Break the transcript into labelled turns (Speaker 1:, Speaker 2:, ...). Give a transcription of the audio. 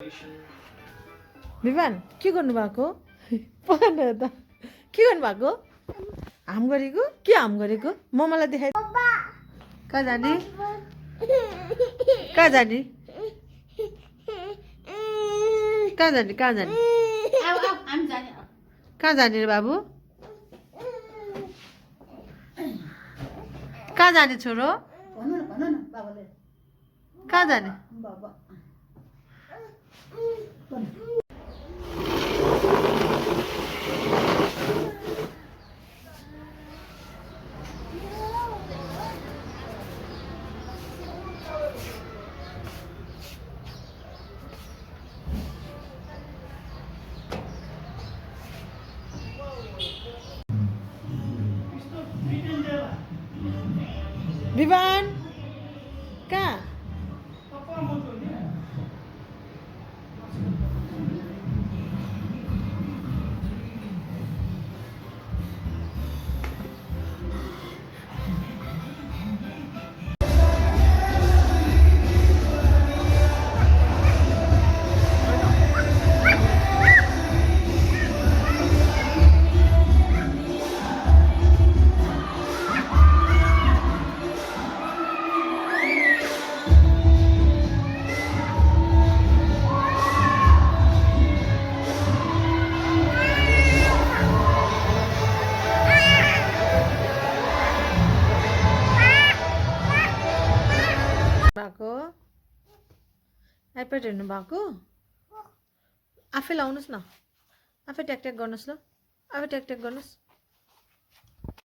Speaker 1: विवान के गर्नुभएको त के गर्नुभएको हाम गरेको के हाम गरेको मम्मालाई देखाइ कहाँ जाने कहाँ जाने कहाँ जाने कहाँ जाने कहाँ जाने रे बाबु कहाँ जाने छोरो कहाँ जाने विवान कहाँ भएको आइप्याड हेर्नु भएको आफै लाउनुहोस् न आफै ट्याक ट्याक गर्नुहोस् ल आफै ट्याक ट्याक गर्नुहोस्